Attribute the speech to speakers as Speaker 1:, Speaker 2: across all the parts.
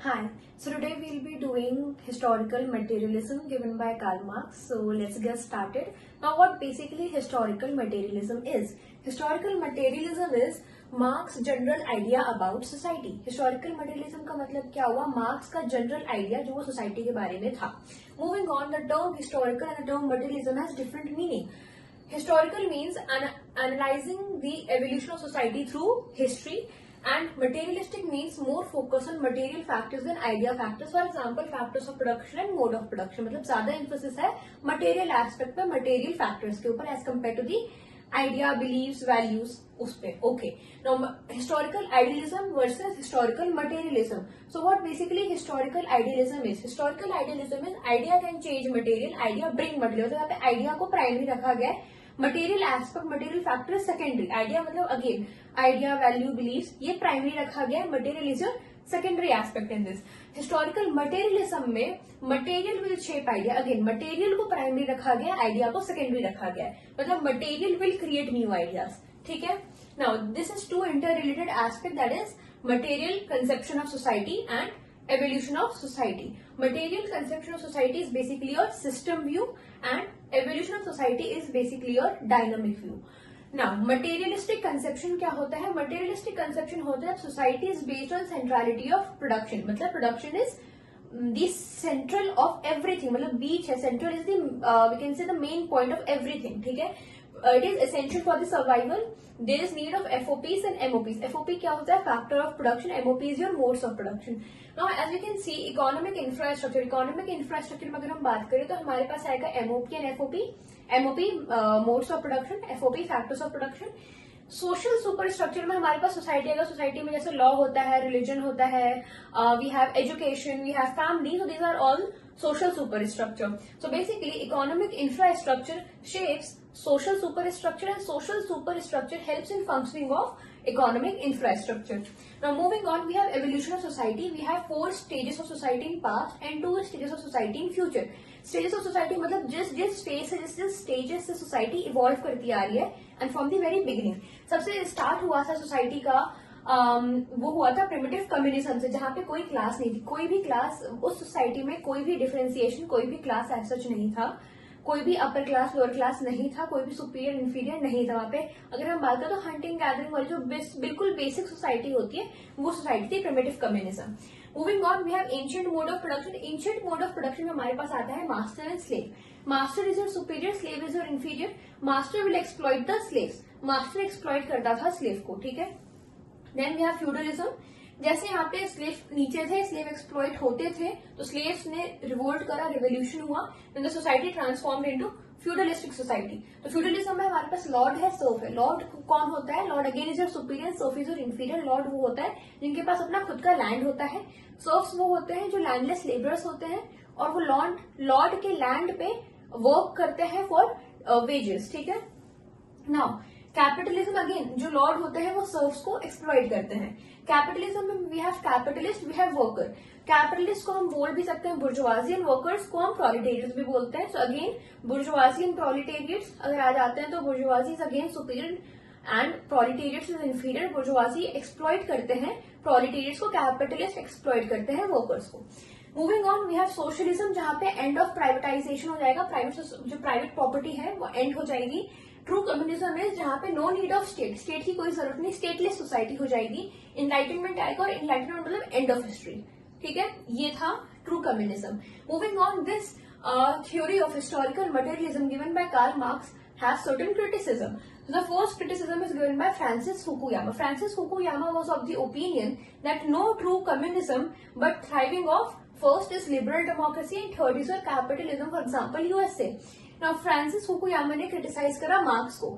Speaker 1: Hi, so today we'll be doing historical materialism given by Karl Marx. So let's get started. Now what basically historical materialism is? Historical materialism is Marx's general idea about society. Historical materialism का मतलब क्या हुआ? Marx का general idea जो वो society के बारे में था. Moving on, the term historical and the term materialism has different meaning. Historical means analyzing the evolution of society through history. And materialistic means more focus on material factors than idea factors. For example, factors of production and mode of production. मतलब ज्यादा emphasis है material aspect पे, material factors के ऊपर as compared to the idea, beliefs, values उस पे. Okay. Now historical idealism versus historical materialism. So what basically historical idealism is? Historical idealism is idea can change material, idea bring material. तो यहाँ पे idea को primary रखा गया है. Material aspect material factor secondary. Idea मतलब again idea value believes ये primary रखा गया है. Material is your secondary aspect in this. Historical materialism में material will shape idea. Again material को प्राइमरी रखा गया है, आइडिया को सेकेंडरी रखा गया है. मतलब material will create new ideas. ठीक है. Now this is two interrelated aspect, that is material conception of society and evolution of society. Material conception of society is basically your system view and evolution of society is basically your dynamic view. Now materialistic conception क्या होता है? Materialistic conception होता है society is based on centrality of production. मतलब production is the central of everything. मतलब बीच है, central is the we can say the main point of everything. ठीक है. It is essential for the survival. There is need of FOPs and MOPs. FOP क्या होता है? Factor of production. MOP is your modes of production. Now as you can see, economic infrastructure. Economic infrastructure में अगर हम बात करें तो हमारे पास आएगा MOP and FOP. MOP modes of production, FOP factors of production. Social super structure में हमारे पास सोसाइटी आएगा. सोसाइटी में जैसे लॉ होता है, रिलीजन होता है, we have education, we have family. So these are all social superstructure. So basically economic infrastructure shapes social superstructure and social superstructure helps in functioning of economic infrastructure. Now moving on, we have evolution of society. We have 4 stages of society in past and 2 stages of society in future. Stages of society मतलब जिस phase से जिस stages से society evolve करती आ रही है and from the very beginning. सबसे start हुआ था society का वो हुआ था प्रिमिटिव कम्युनिज्म से, जहाँ पे कोई क्लास नहीं थी. कोई भी क्लास उस सोसाइटी में, कोई भी डिफरेंशिएशन, कोई भी क्लास एज सच नहीं था. कोई भी अपर क्लास लोअर क्लास नहीं था. कोई भी सुपीरियर इंफीरियर नहीं था वहाँ पे. अगर हम बात करें तो हंटिंग गैदरिंग वाली जो बिल्कुल बेसिक सोसाइटी होती है वो सोसाइटी थी primitive communism. Moving on, we have ancient mode of production. Ancient mode of production में हमारे पास आता है master and slave. Master is your superior, slave is your inferior. Master will exploit the slaves. Master exploit करता था slave को. ठीक है. Then we have feudalism. जैसे यहाँ पे स्लेव नीचे थे, स्लेव एक्सप्लॉइट होते थे, तो स्लेव्स ने रिवोल्ट करा, रिवोल्यूशन हुआ, then the society transformed into feudalistic society. तो फ्यूडलिज्म में हमारे पास लॉर्ड है, सर्फ है. लॉर्ड कौन होता है? Lord again is your superior, serf is your inferior. Lord वो होता है जिनके पास अपना खुद का लैंड होता है. सर्फ्स वो होते हैं जो लैंडलेस लेबरर्स होते हैं और वो लॉर्ड के लैंड पे वर्क करते हैं फॉर वेजेस. ठीक है. नाउ कैपिटलिज्म, अगेन जो लॉर्ड होते हैं वो सर्व्स को एक्सप्लॉइट करते हैं. कैपिटलिज्म में we have capitalist, we have worker. Capitalist को हम बोल भी सकते हैं बुर्जुआजी एंड वर्कर्स को हम प्रोलिटेरियट्स भी बोलते हैं. So again bourgeoisie and proletariats अगर आ जाते हैं तो bourgeoisie is again superior and proletariats is inferior. Bourgeoisie exploit करते हैं प्रोलिटेरियट्स को, कैपिटलिस्ट एक्सप्लॉइट करते हैं वर्कर्स को. Moving on, we have socialism जहां पे एंड ऑफ प्राइवेटाइजेशन हो जाएगा. जो प्राइवेट प्रॉपर्टी है वो एंड हो जाएगी. ट्रू कम्युनिज्म है जहां पे no need of state, state की कोई जरूरत नहीं, स्टेटलेस सोसाइटी हो जाएगी. इनलाइटनमेंट आएगा और इनलाइटनमेंट मतलब एंड ऑफ हिस्ट्री. ठीक है. ये था true communism. Moving on, this theory of historical materialism given by Karl Marx has certain criticism. The first criticism is given by Francis Fukuyama. Francis Fukuyama was of the opinion that no true communism but thriving of first is liberal democracy and third is your capitalism, for example USA. Now Francis Fukuyama ने criticise करा marks को.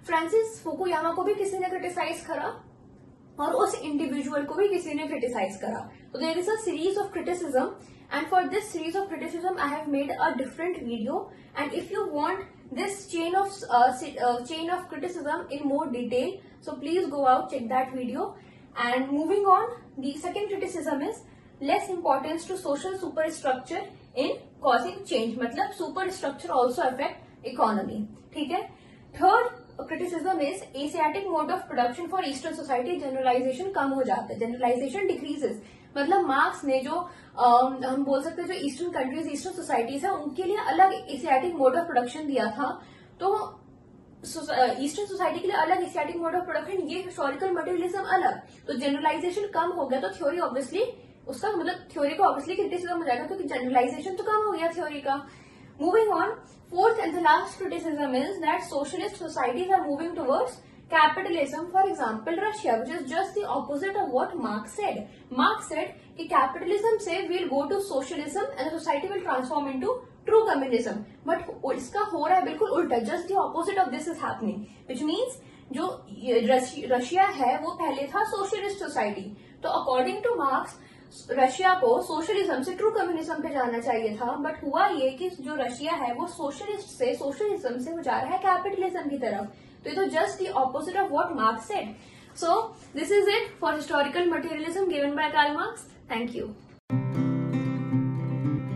Speaker 1: Francis Fukuyama को भी किसी ने criticise करा और उस इंडिविजुअल को भी किसी ने क्रिटिसाइज करा. तो there is a series of criticism and for this series of criticism I have made a different video, and if you want this chain of criticism in more detail, so please go out, check that video. And moving on, the second criticism is less importance to social superstructure in causing change. मतलब superstructure also affect economy. ठीक है. Third criticism is Asiatic mode of production for Eastern society, generalization कम हो जाता है, generalization decreases. मतलब marks ने जो हम बोल सकते हैं जो ईस्टर्न कंट्रीज, ईस्टर्न सोसाइटीज है, उनके लिए अलग एशियाटिक मोड ऑफ प्रोडक्शन दिया था, तो ईस्टर्न सोसाइटी के लिए अलग एशियाटिक मोड ऑफ प्रोडक्शन, ये हिस्टोरिकल मटेरियलिज्म अलग, तो जनरलाइजेशन कम हो गया, तो थ्योरी ऑब्वियसली उसका मतलब थ्योरी को ऑब्वियसली क्रिटिसिज्म हो जाएगा क्योंकि जनरलाइजेशन तो कम हो गया थ्योरी का. Moving on, fourth and the last criticism is that socialist societies are moving towards capitalism. For example, Russia, which is just the opposite of what Marx said. Marx said कि capitalism से we'll go to socialism and the society will transform into true communism. But इसका हो रहा है बिल्कुल उल्टा. Just the opposite of this is happening. Which means जो Russia है वो पहले था सोशलिस्ट सोसाइटी, तो अकॉर्डिंग टू मार्क्स रशिया को सोशलिज्म से ट्रू कम्युनिज्म पे जाना चाहिए था, बट हुआ ये कि जो रशिया है वो सोशलिस्ट से सोशलिज्म से वो जा रहा है कैपिटलिज्म की तरफ. तो ये तो just the opposite of what Marx said. So this is it for historical materialism given by Karl Marx. Thank you.